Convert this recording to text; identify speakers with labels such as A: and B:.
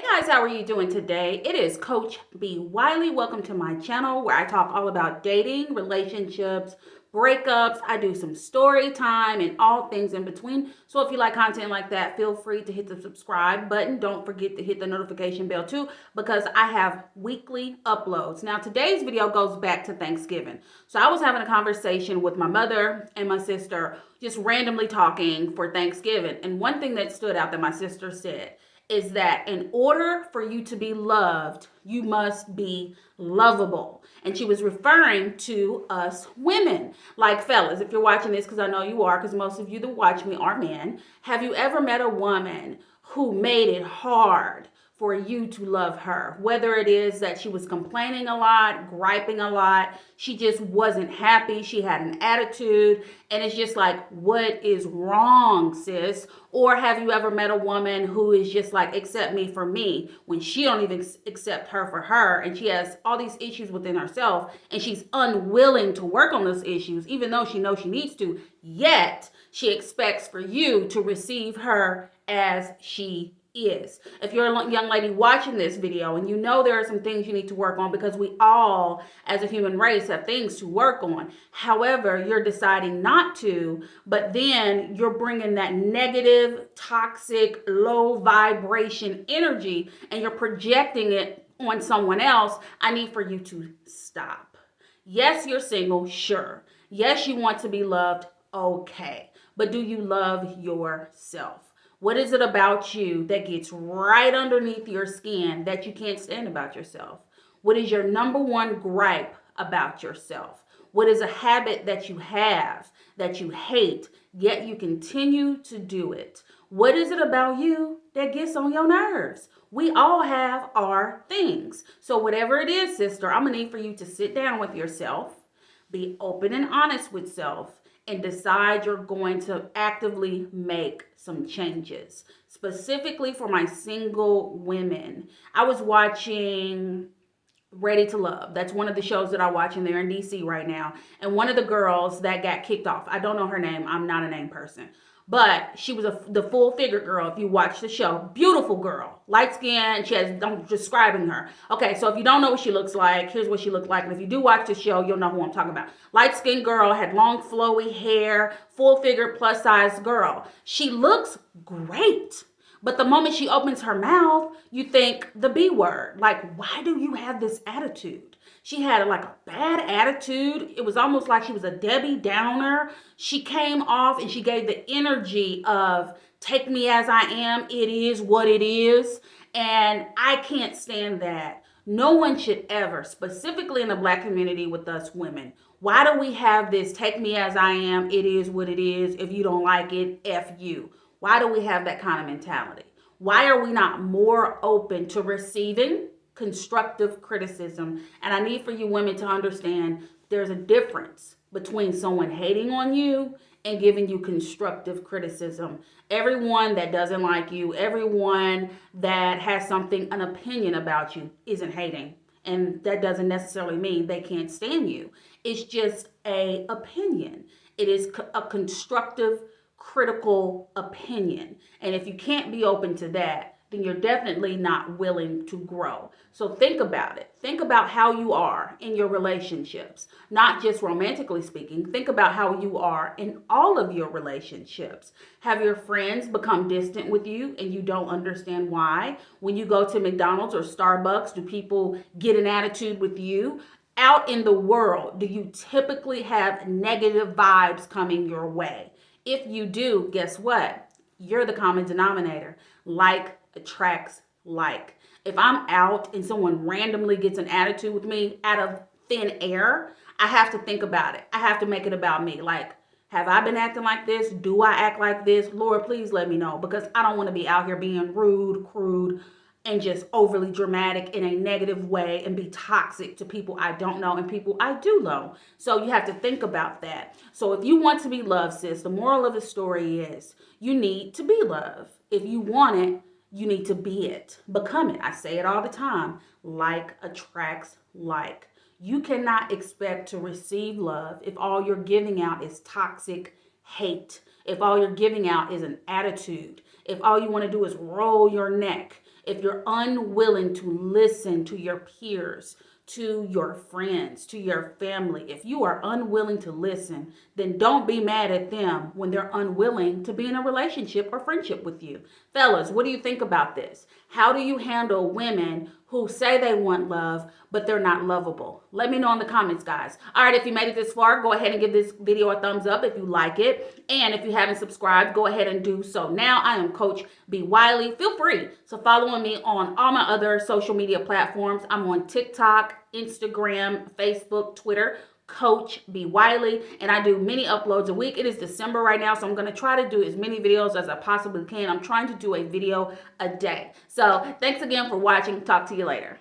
A: Hey guys, how are you doing today? It is Coach B. Wiley. Welcome to my channel where I talk all about dating, relationships, breakups. I do some story time and all things in between. So if you like content like that, feel free to hit the subscribe button. Don't forget to hit the notification bell too because I have weekly uploads. Now today's video goes back to Thanksgiving. So I was having a conversation with my mother and my sister, just randomly talking for Thanksgiving. And one thing that stood out that my sister said is that in order for you to be loved, you must be lovable. And she was referring to us women. Like, fellas, if you're watching this, because I know you are, because most of you that watch me are men, have you ever met a woman who made it hard for you to love her? Whether it is that she was complaining a lot, griping a lot, she just wasn't happy, she had an attitude, and it's just like, what is wrong, sis? Or have you ever met a woman who is just like, accept me for me, when she don't even accept her for her, and she has all these issues within herself, and she's unwilling to work on those issues, even though she knows she needs to, yet she expects for you to receive her as she is. If you're a young lady watching this video and you know there are some things you need to work on, because we all as a human race have things to work on, however you're deciding not to, but then you're bringing that negative, toxic, low vibration energy and you're projecting it on someone else, I need for you to stop. Yes, you're single, sure. Yes, you want to be loved, okay. But do you love yourself? What is it about you that gets right underneath your skin that you can't stand about yourself? What is your number one gripe about yourself? What is a habit that you have that you hate, yet you continue to do it? What is it about you that gets on your nerves? We all have our things. So whatever it is, sister, I'm going to need for you to sit down with yourself, be open and honest with self, and decide you're going to actively make some changes. Specifically for my single women, I was watching Ready to Love. That's one of the shows that I watch, and they're in DC right now. And one of the girls that got kicked off, I don't know her name, I'm not a name person, but she was the full figure girl. If you watch the show, beautiful girl, light skin. She has, I'm describing her. Okay, so if you don't know what she looks like, here's what she looked like. And if you do watch the show, you'll know who I'm talking about. Light skinned girl, had long flowy hair, full figure, plus size girl. She looks great. But the moment she opens her mouth, you think the B word. Like, why do you have this attitude? She had like a bad attitude. It was almost like she was a Debbie Downer. She came off and she gave the energy of, take me as I am. It is what it is. And I can't stand that. No one should ever, specifically in the Black community with us women, why do we have this take me as I am, it is what it is, if you don't like it, F you? Why do we have that kind of mentality? Why are we not more open to receiving constructive criticism? And I need for you women to understand there's a difference between someone hating on you and giving you constructive criticism. Everyone that doesn't like you, everyone that has something, an opinion about you, isn't hating. And that doesn't necessarily mean they can't stand you. It's just a opinion. It is a constructive, critical opinion. And if you can't be open to that, then you're definitely not willing to grow. So think about it. Think about how you are in your relationships, not just romantically speaking. Think about how you are in all of your relationships. Have your friends become distant with you and you don't understand why? When you go to McDonald's or Starbucks, do people get an attitude with you? Out in the world, do you typically have negative vibes coming your way? If you do, guess what? You're the common denominator. Like attracts like. If I'm out and someone randomly gets an attitude with me out of thin air, I have to think about it. I have to make it about me. Like, have I been acting like this? Do I act like this? Lord, please let me know, because I don't want to be out here being rude, crude, and just overly dramatic in a negative way and be toxic to people I don't know and people I do know. So you have to think about that. So if you want to be loved, sis, the moral of the story is you need to be loved. If you want it, you need to be it. Become it. I say it all the time. Like attracts like. You cannot expect to receive love if all you're giving out is toxic hate. If all you're giving out is an attitude. If all you want to do is roll your neck. If you're unwilling to listen to your peers, to your friends, to your family, if you are unwilling to listen, then don't be mad at them when they're unwilling to be in a relationship or friendship with you. Fellas, what do you think about this? How do you handle women who say they want love, but they're not lovable? Let me know in the comments, guys. All right, if you made it this far, go ahead and give this video a thumbs up if you like it. And if you haven't subscribed, go ahead and do so now. I am Coach B. Wiley. Feel free to follow me on all my other social media platforms. I'm on TikTok, Instagram, Facebook, Twitter, Coach B. Wiley, and I do many uploads a week. It is December right now, so I'm going to try to do as many videos as I possibly can. I'm trying to do a video a day. So thanks again for watching. Talk to you later.